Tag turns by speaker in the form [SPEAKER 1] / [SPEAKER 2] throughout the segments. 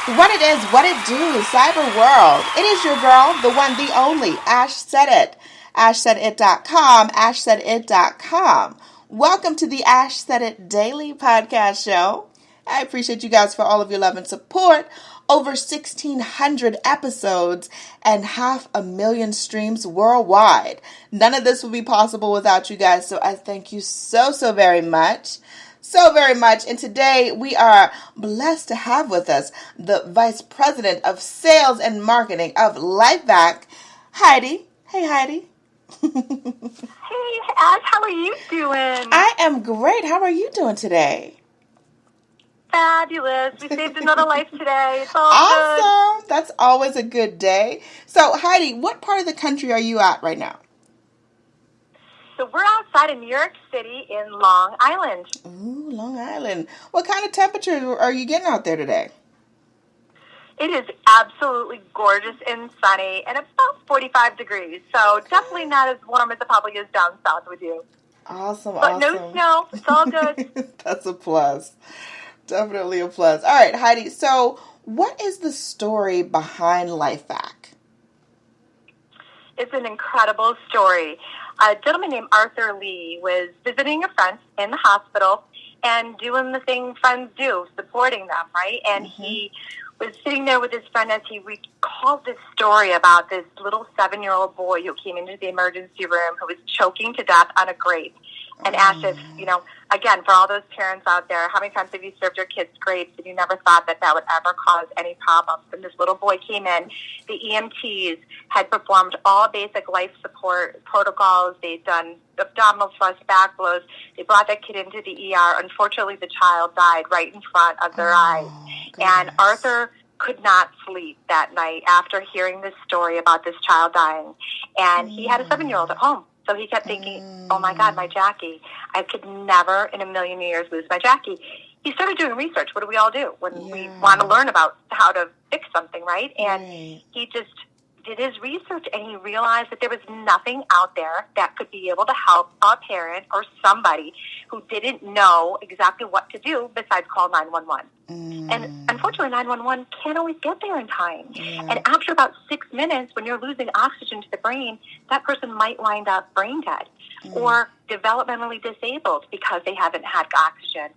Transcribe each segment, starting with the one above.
[SPEAKER 1] What it is, what it do, cyber world. It is your girl, the one, the only, Ash Said It. AshSaidIt.com, AshSaidIt.com. Welcome to the Ash Said It Daily Podcast Show. I appreciate you guys for all of your love and support. Over 1,600 episodes and 500,000 streams worldwide. None of this would be possible without you guys, so I thank you so very much. So very much. And today we are blessed to have with us the Vice President of Sales and Marketing of LifeVac, Heidi. Hey, Heidi.
[SPEAKER 2] Hey, Ash, how are you doing?
[SPEAKER 1] I am great. How are you doing today?
[SPEAKER 2] Fabulous. We saved another life today. It's all
[SPEAKER 1] awesome.
[SPEAKER 2] Good.
[SPEAKER 1] That's always a good day. So, Heidi, what part of the country are you at right now?
[SPEAKER 2] So we're outside of New York City in Long Island.
[SPEAKER 1] Ooh, Long Island. What kind of temperature are you getting out there today?
[SPEAKER 2] It is absolutely gorgeous and sunny, and it's about 45 degrees. So definitely not as warm as it probably is down south with you.
[SPEAKER 1] Awesome,
[SPEAKER 2] but no snow. It's all good.
[SPEAKER 1] That's a plus. Definitely a plus. All right, Heidi. So what is the story behind LifeVac?
[SPEAKER 2] It's an incredible story. A gentleman named Arthur Lih was visiting a friend in the hospital and doing the thing friends do, supporting them, right? And he was sitting there with his friend as he recalled this story about this little 7-year-old boy who came into the emergency room who was choking to death on a grape. And asked if, again, for all those parents out there, how many times have you served your kids grapes and you never thought that that would ever cause any problems? And this little boy came in. The EMTs had performed all basic life support protocols. They'd done abdominal thrust, back blows. They brought that kid into the ER. Unfortunately, the child died right in front of their eyes. Goodness. And Arthur could not sleep that night after hearing this story about this child dying. And he had a 7-year-old at home. So he kept thinking, oh, my God, my Jackie. I could never in a million years lose my Jackie. He started doing research. What do we all do when we want to learn about how to fix something, right? And he just did his research, and he realized that there was nothing out there that could be able to help a parent or somebody who didn't know exactly what to do besides call 911. And unfortunately, 911 can't always get there in time. And after about 6 minutes, when you're losing oxygen to the brain, that person might wind up brain dead or developmentally disabled because they haven't had oxygen.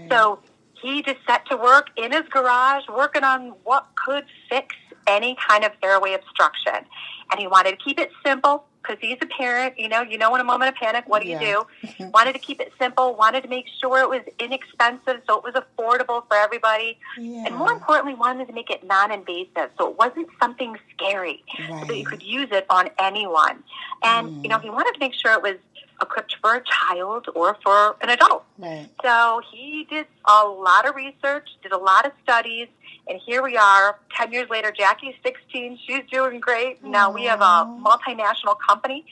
[SPEAKER 2] So he just set to work in his garage working on what could fix any kind of airway obstruction. And he wanted to keep it simple because he's a parent. You know, in a moment of panic, what do you do? Wanted to keep it simple, wanted to make sure it was inexpensive so it was affordable for everybody. And more importantly, wanted to make it non-invasive so it wasn't something scary, so that you could use it on anyone. And, he wanted to make sure it was equipped for a child or for an adult. So he did a lot of research, did a lot of studies, and here we are, 10 years later. Jackie's 16. She's doing great. Now we have a multinational company.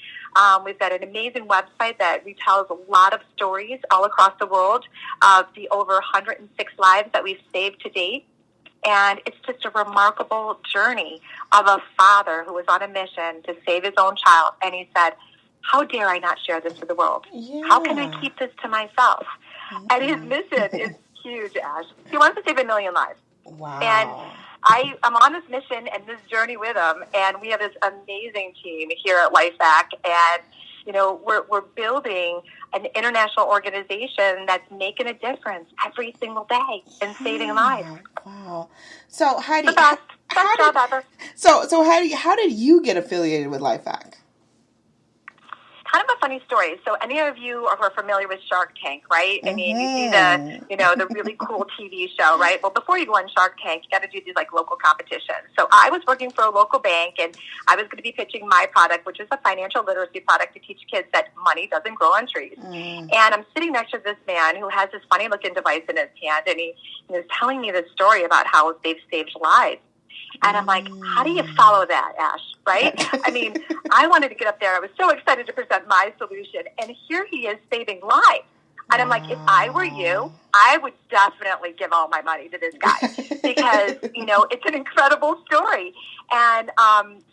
[SPEAKER 2] We've got an amazing website that retells a lot of stories all across the world of the over 106 lives that we've saved to date. And it's just a remarkable journey of a father who was on a mission to save his own child. And he said, how dare I not share this with the world? How can I keep this to myself? And his mission is huge, Ash. He wants to save 1 million lives. And I'm on this mission and this journey with him, and we have this amazing team here at LifeVac, and we're building an international organization that's making a difference every single day and saving lives.
[SPEAKER 1] Wow! So Heidi, how did you get affiliated with LifeVac?
[SPEAKER 2] Kind of a funny story. So any of you who are familiar with Shark Tank, right? I mean, you see the really cool TV show, right? Well, before you go on Shark Tank, you got to do these local competitions. So I was working for a local bank, and I was going to be pitching my product, which is a financial literacy product to teach kids that money doesn't grow on trees. And I'm sitting next to this man who has this funny looking device in his hand, and he was telling me this story about how they've saved lives. And I'm like, how do you follow that, Ash, right? I mean, I wanted to get up there. I was so excited to present my solution. And here he is saving lives. And I'm like, if I were you, I would definitely give all my money to this guy because, it's an incredible story. And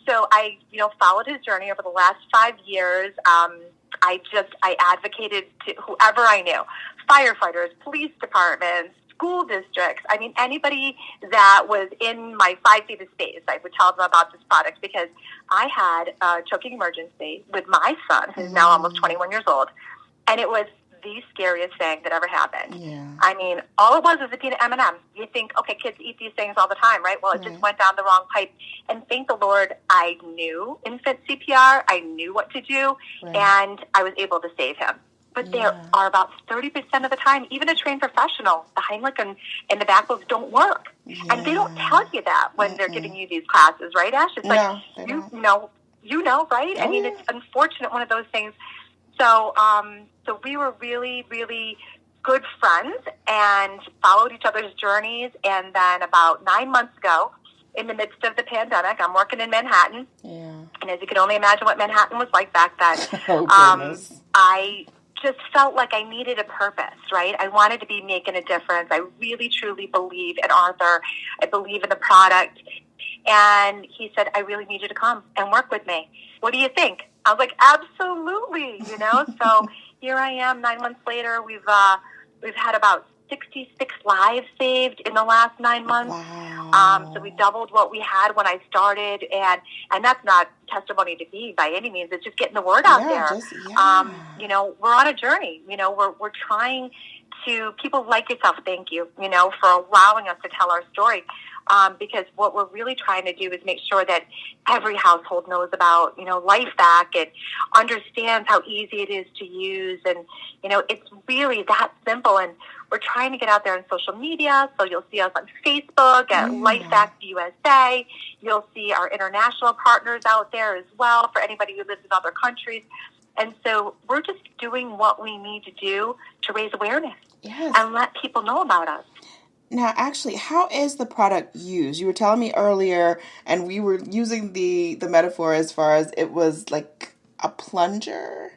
[SPEAKER 2] so I, followed his journey over the last 5 years. I advocated to whoever I knew, firefighters, police departments, school districts. I mean, anybody that was in my 5 feet of space, I would tell them about this product because I had a choking emergency with my son, who's now almost 21 years old, and it was the scariest thing that ever happened.
[SPEAKER 1] Yeah.
[SPEAKER 2] I mean, all it was a peanut M&M. You think, okay, kids eat these things all the time, right? Well, it just went down the wrong pipe. And thank the Lord, I knew infant CPR. I knew what to do, and I was able to save him. But there are about 30% of the time, even a trained professional, the Heimlich and the back blows don't work. And they don't tell you that when they're giving you these classes, right, Ash? It's like, you know, right? I mean, it's unfortunate, one of those things. So, so we were really, really good friends and followed each other's journeys. And then about 9 months ago, in the midst of the pandemic, I'm working in Manhattan. Yeah. And as you can only imagine what Manhattan was like back then, I just felt like I needed a purpose, right? I wanted to be making a difference. I really, truly believe in Arthur. I believe in the product. And he said, I really need you to come and work with me. What do you think? I was like, absolutely, you know? So here I am 9 months later. We've had about 66 lives saved in the last 9 months. Wow. So we doubled what we had when I started, and that's not testimony to me by any means. It's just getting the word out there. You know, we're on a journey. You know, we're trying to, people like yourself, thank you, you know, for allowing us to tell our story. Because what we're really trying to do is make sure that every household knows about, you know, LifeVac and understands how easy it is to use. And, you know, it's really that simple. And we're trying to get out there on social media. So you'll see us on Facebook at LifeVac USA. You'll see our international partners out there as well for anybody who lives in other countries. And so we're just doing what we need to do to raise awareness and let people know about us.
[SPEAKER 1] Now, actually, how is the product used? You were telling me earlier, and we were using the metaphor as far as it was like a plunger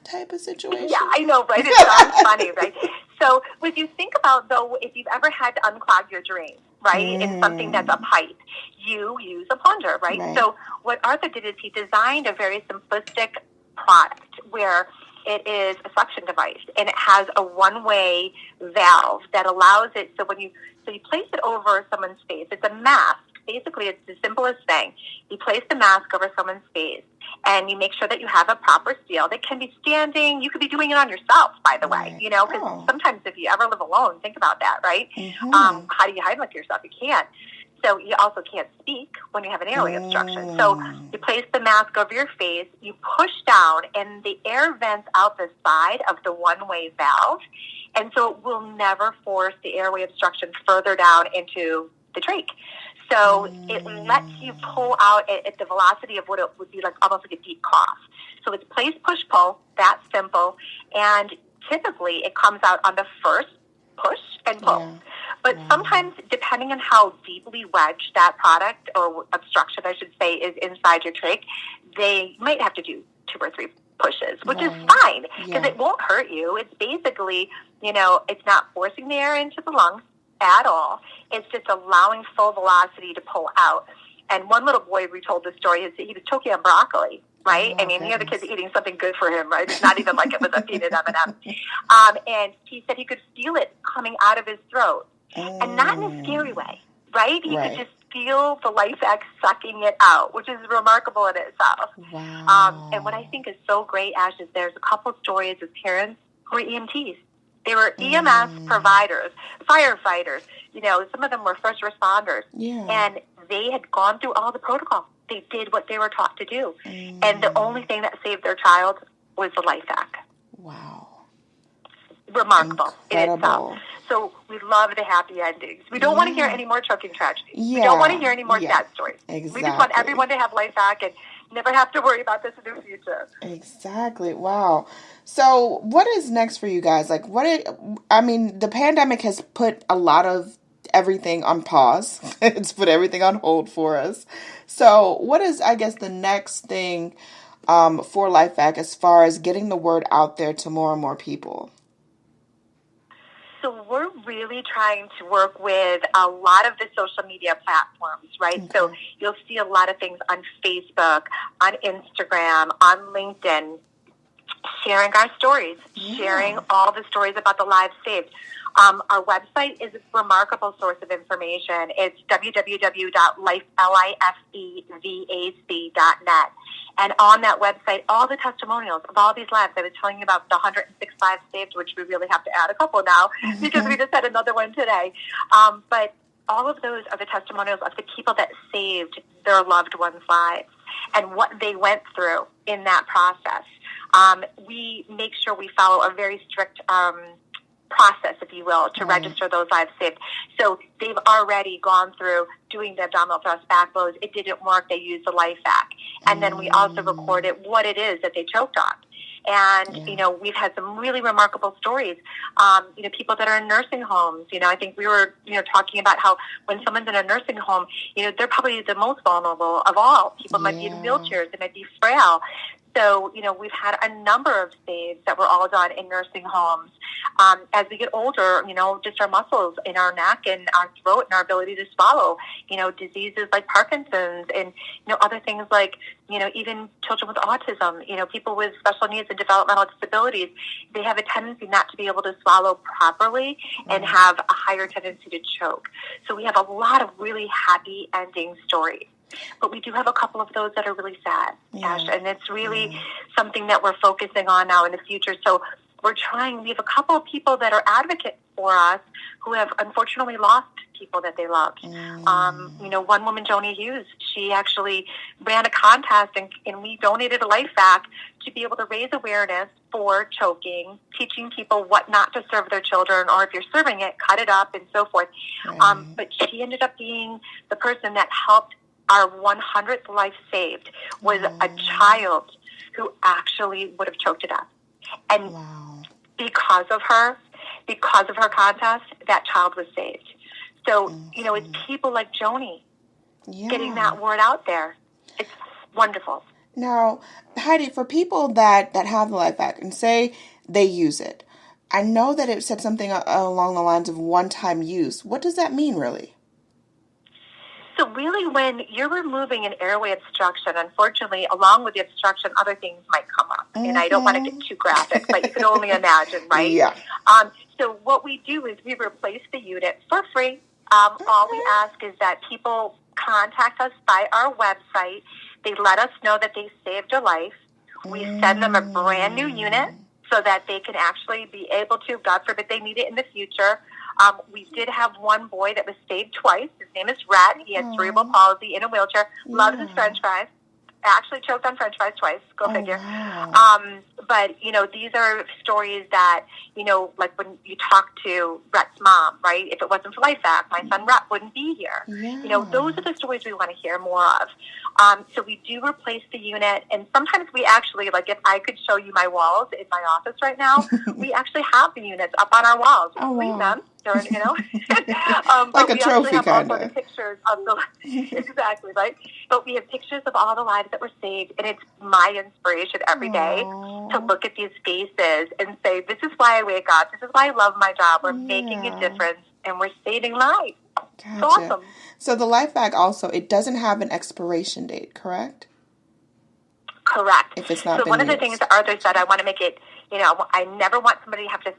[SPEAKER 1] type of situation.
[SPEAKER 2] Yeah, I know, right? It sounds funny, right? So if you think about, though, if you've ever had to unclog your drain, right, in something that's a pipe, you use a plunger, right? So what Arthur did is he designed a very simplistic product where it is a suction device, and it has a one-way valve that allows it. So when you place it over someone's face, it's a mask. Basically, it's the simplest thing. You place the mask over someone's face, and you make sure that you have a proper seal. They can be standing. You could be doing it on yourself, by the way. You know, because sometimes if you ever live alone, think about that, right? How do you Heimlich yourself? You can't. So you also can't speak when you have an airway obstruction. So you place the mask over your face, you push down, and the air vents out the side of the one-way valve. And so it will never force the airway obstruction further down into the trach. So it lets you pull out at the velocity of what it would be like, almost like a deep cough. So it's place, push, pull, that simple. And typically it comes out on the first push and pull. But sometimes, depending on how deeply wedged that product or obstruction, I should say, is inside your trach, they might have to do 2 or 3 pushes, which is fine because it won't hurt you. It's basically, you know, it's not forcing the air into the lungs at all. It's just allowing full velocity to pull out. And one little boy retold the story is that he was choking on broccoli. Right? I mean, the other kid's eating something good for him, right? It's not even like it was a peanut M&M. And he said he could feel it coming out of his throat. And not in a scary way, right? He could just feel the LifeVac sucking it out, which is remarkable in itself. Wow. And what I think is so great, Ash, is there's a couple stories of parents who are EMTs. They were EMS providers, firefighters. You know, some of them were first responders. And they had gone through all the protocols. They did what they were taught to do. And the only thing that saved their child was the LifeVac.
[SPEAKER 1] Wow.
[SPEAKER 2] Remarkable in itself. So we love the happy endings. We don't want to hear any more choking tragedies. We don't want to hear any more sad stories.
[SPEAKER 1] Exactly.
[SPEAKER 2] We just want everyone to have LifeVac and never have to worry about this in the future.
[SPEAKER 1] Exactly. Wow. So what is next for you guys? Like, the pandemic has put a lot of everything on pause. It's put everything on hold for us. So what is, I guess, the next thing for LifeVac as far as getting the word out there to more and more people?
[SPEAKER 2] So we're really trying to work with a lot of the social media platforms, right? Okay. So you'll see a lot of things on Facebook, on Instagram, on LinkedIn, sharing our stories, sharing all the stories about the lives saved. Our website is a remarkable source of information. It's www.lifevac.net. And on that website, all the testimonials of all these lives. I was telling you about the 106 lives saved, which we really have to add a couple now because we just had another one today. But all of those are the testimonials of the people that saved their loved ones' lives and what they went through in that process. We make sure we follow a very strict process, if you will, to register those lives saved. So they've already gone through doing the abdominal thrust back blows. It didn't work. They used the LifeVac. And then we also recorded what it is that they choked on. And, we've had some really remarkable stories. People that are in nursing homes. I think we were, talking about how when someone's in a nursing home, they're probably the most vulnerable of all. People might be in wheelchairs. They might be frail. So, we've had a number of saves that were all done in nursing homes. As we get older, just our muscles in our neck and our throat and our ability to swallow, diseases like Parkinson's and, other things like, even children with autism, people with special needs and developmental disabilities, they have a tendency not to be able to swallow properly and have a higher tendency to choke. So we have a lot of really happy ending stories. But we do have a couple of those that are really sad, Ash, and it's really something that we're focusing on now in the future. So we have a couple of people that are advocates for us who have unfortunately lost people that they loved. One woman, Joni Hughes, she actually ran a contest and we donated a LifeVac to be able to raise awareness for choking, teaching people what not to serve their children, or if you're serving it, cut it up and so forth. But she ended up being the person that helped our 100th life saved was a child who actually would have choked to death. And because of her contest, that child was saved. So, it's people like Joni getting that word out there. It's wonderful.
[SPEAKER 1] Now, Heidi, for people that have the LifeVac and say they use it, I know that it said something along the lines of one-time use. What does that mean, really?
[SPEAKER 2] So really, when you're removing an airway obstruction, unfortunately, along with the obstruction, other things might come up. And I don't want to get too graphic, but you can only imagine, right?
[SPEAKER 1] Yeah.
[SPEAKER 2] So what we do is we replace the unit for free. All we ask is that people contact us by our website. They let us know that they saved a life. We send them a brand new unit so that they can actually be able to, God forbid they need it in the future. We did have one boy that was saved twice. His name is Rhett. He had cerebral palsy in a wheelchair. Loves his French fries. Actually choked on French fries twice. Go figure. Wow. But, these are stories that, like when you talk to Rhett's mom, right? If it wasn't for LifeVac, my son Rhett wouldn't be here. Yeah. Those are the stories we want to hear more of. So we do replace the unit, and sometimes we actually, like if I could show you my walls in my office right now, we actually have the units up on our walls. We clean them.
[SPEAKER 1] Like a trophy, kind
[SPEAKER 2] of. Pictures of the exactly, right? But we have pictures of all the lives that were saved, and it's my inspiration every day to look at these faces and say, "This is why I wake up. This is why I love my job. We're making a difference, and we're saving lives."
[SPEAKER 1] Gotcha.
[SPEAKER 2] It's awesome.
[SPEAKER 1] So the LifeVac also, it doesn't have an expiration date, correct?
[SPEAKER 2] Correct.
[SPEAKER 1] If it's not
[SPEAKER 2] so
[SPEAKER 1] been
[SPEAKER 2] one of the
[SPEAKER 1] used.
[SPEAKER 2] things that Arthur said, I want to make it. I never want somebody to have to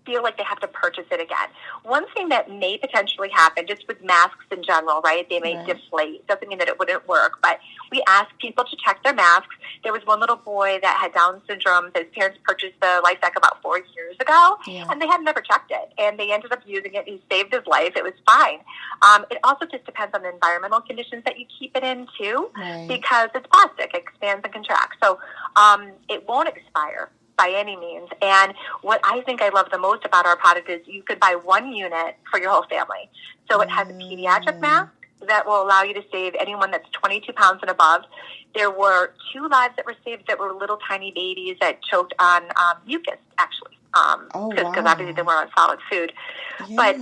[SPEAKER 2] feel like they have to purchase it again. One thing that may potentially happen, just with masks in general, right? They may deflate. Doesn't mean that it wouldn't work, but we ask people to check their masks. There was one little boy that had Down syndrome. His parents purchased the LifeVac about 4 years ago, and they had never checked it, and they ended up using it. He saved his life. It was fine. It also just depends on the environmental conditions that you keep it in, too, because it's plastic. It expands and contracts. So it won't expire by any means. And what I think I love the most about our product is you could buy one unit for your whole family. So it has a pediatric mask that will allow you to save anyone that's 22 pounds and above. There were 2 lives that were saved that were little tiny babies that choked on mucus, actually. Because obviously they weren't on solid food. Yeah. But,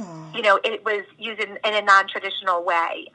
[SPEAKER 2] it was used in a non-traditional way,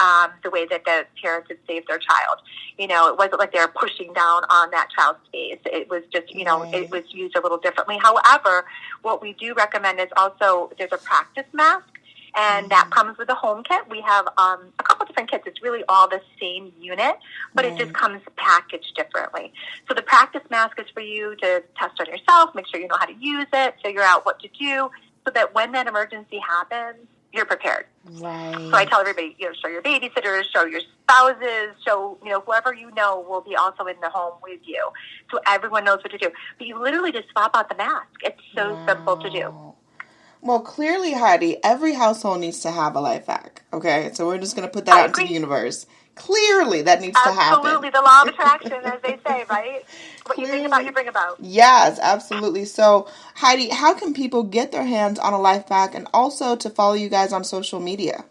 [SPEAKER 2] the way that the parents had saved their child. It wasn't like they were pushing down on that child's face. It was just, it was used a little differently. However, what we do recommend is also there's a practice mask, and that comes with a home kit. We have a couple different kits. It's really all the same unit, but it just comes packaged differently. So the practice mask is for you to test on yourself, make sure you know how to use it, figure out what to do. so that when that emergency happens, you're prepared.
[SPEAKER 1] Right.
[SPEAKER 2] So I tell everybody, show your babysitters, show your spouses, show, whoever you know will be also in the home with you. So everyone knows what to do. But you literally just swap out the mask. It's so simple to do.
[SPEAKER 1] Well, clearly, Heidi, every household needs to have a LifeVac, okay? So we're just going to put that out into the universe. Clearly, that needs to happen.
[SPEAKER 2] Absolutely. The law of attraction, as they say, right? What you think about, you bring about.
[SPEAKER 1] Yes, absolutely. So, Heidi, how can people get their hands on a LifeVac and also to follow you guys on social media?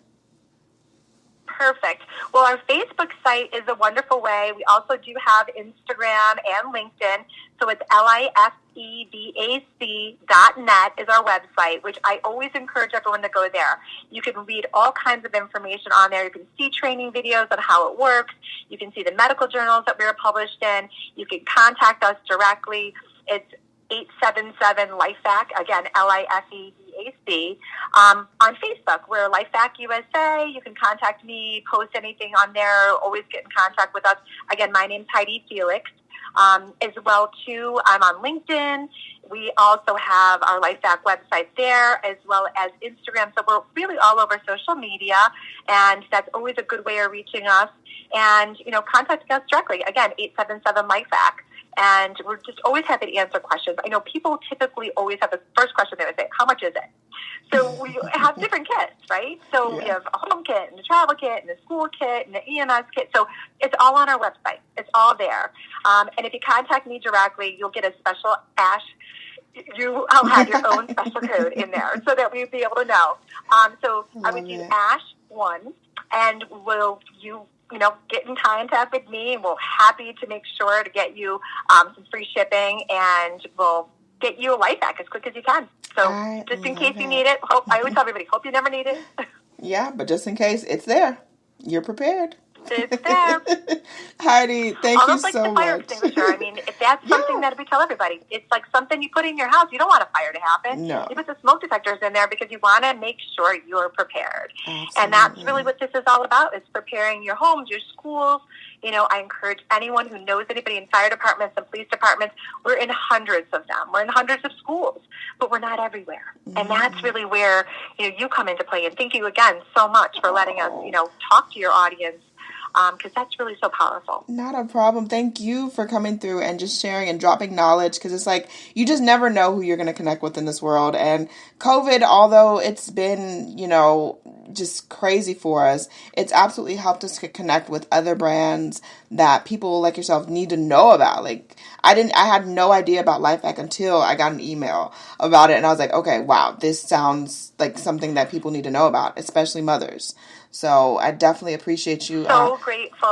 [SPEAKER 2] Perfect. Well, our Facebook site is a wonderful way. We also do have Instagram and LinkedIn. So it's lifevac.net is our website, which I always encourage everyone to go there. You can read all kinds of information on there. You can see training videos on how it works. You can see the medical journals that we are published in. You can contact us directly. It's 877-LifeVac, again, LIFEVAC. On Facebook, we're LifeVac USA. You can contact me, post anything on there, always get in contact with us. Again, my name's Heidi Felix. As well, too, I'm on LinkedIn. We also have our LifeVac website there, as well as Instagram. So we're really all over social media, and that's always a good way of reaching us. And, contacting us directly. Again, 877-LifeVac. And we're just always happy to answer questions. I know people typically always have the first question they would say, how much is it? So we have different kits, right? So we have a home kit and a travel kit and a school kit and an EMS kit. So it's all on our website. It's all there. And if you contact me directly, you'll get a special ASH. I'll have your own special code in there so that we'll be able to know. So I would use ASH1, and get in contact with me, and we're happy to make sure to get you some free shipping, and we'll get you a LifeVac as quick as you can. So just in case you need it, I always tell everybody, hope you never need it.
[SPEAKER 1] Yeah, but just in case, it's there. You're prepared.
[SPEAKER 2] It's there.
[SPEAKER 1] Heidi, thank you so much.
[SPEAKER 2] Almost like the fire extinguisher. I mean, if that's something that we tell everybody. It's like something you put in your house. You don't want a fire to happen.
[SPEAKER 1] No.
[SPEAKER 2] You put the smoke detectors in there because you want to make sure you're prepared.
[SPEAKER 1] Absolutely.
[SPEAKER 2] And that's really what this is all about, is preparing your homes, your schools. I encourage anyone who knows anybody in fire departments and police departments. We're in hundreds of them. We're in hundreds of schools, but we're not everywhere. Mm-hmm. And that's really where, you come into play. And thank you again so much for letting us, talk to your audience. Because that's really so powerful.
[SPEAKER 1] Not a problem. Thank you for coming through and just sharing and dropping knowledge, because it's like you just never know who you're going to connect with in this world. And COVID, although it's been, just crazy for us, it's absolutely helped us to connect with other brands that people like yourself need to know about. Like I had no idea about LifeVac until I got an email about it, and I was like, okay, wow, this sounds like something that people need to know about, especially mothers. So I definitely appreciate you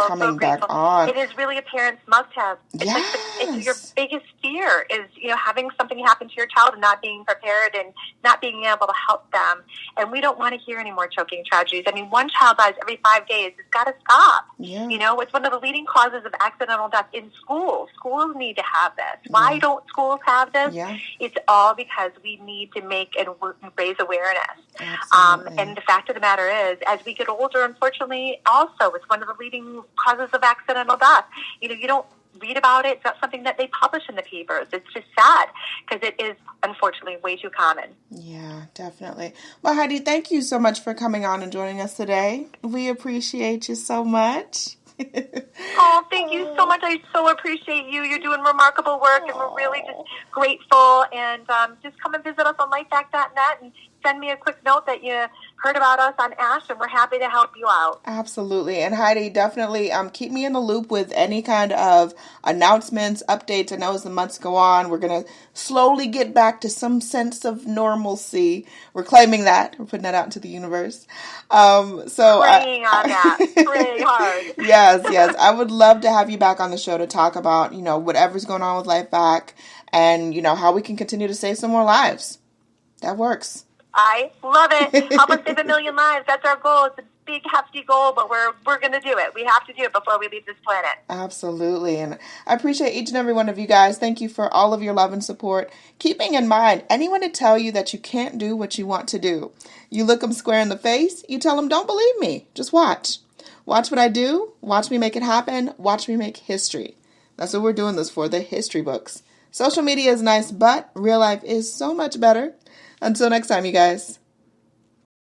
[SPEAKER 1] coming back on.
[SPEAKER 2] It is really a parent's must-have. It's your biggest fear is, having something happen to your child and not being prepared and not being able to help them. And we don't want to hear any more choking tragedies. I mean, one child dies every 5 days. It's got to stop. Yeah. It's one of the leading causes of accidental death in schools. Schools need to have this. Why don't schools have this? Yeah. It's all because we need to make and raise awareness. And the fact of the matter is, as we get older, unfortunately, also it's one of the leading causes of accidental death. You don't read about it. It's not something that they publish in the papers. It's just sad because it is, unfortunately, way too common.
[SPEAKER 1] Yeah, definitely. Well, Heidi, thank you so much for coming on and joining us today. We appreciate you so much.
[SPEAKER 2] Oh, thank you so much. I so appreciate you. You're doing remarkable work, and we're really just grateful. And just come and visit us on lifevac.net and send me a quick note that you heard about us on ASH, and we're happy to help you out.
[SPEAKER 1] Absolutely. And Heidi, definitely keep me in the loop with any kind of announcements, updates. I know as the months go on, we're going to slowly get back to some sense of normalcy. We're claiming that. We're putting that out into the universe.
[SPEAKER 2] Praying on that. Praying hard.
[SPEAKER 1] Yes. I would love to have you back on the show to talk about, whatever's going on with LifeVac and, how we can continue to save some more lives. That works.
[SPEAKER 2] I love it. Help us save 1 million lives. That's our goal. It's a big, hefty goal, but we're going to do it. We have to do it before we leave this planet.
[SPEAKER 1] Absolutely. And I appreciate each and every one of you guys. Thank you for all of your love and support. Keeping in mind, anyone to tell you that you can't do what you want to do. You look them square in the face. You tell them, don't believe me. Just watch. Watch what I do. Watch me make it happen. Watch me make history. That's what we're doing this for, the history books. Social media is nice, but real life is so much better. Until next time, you guys.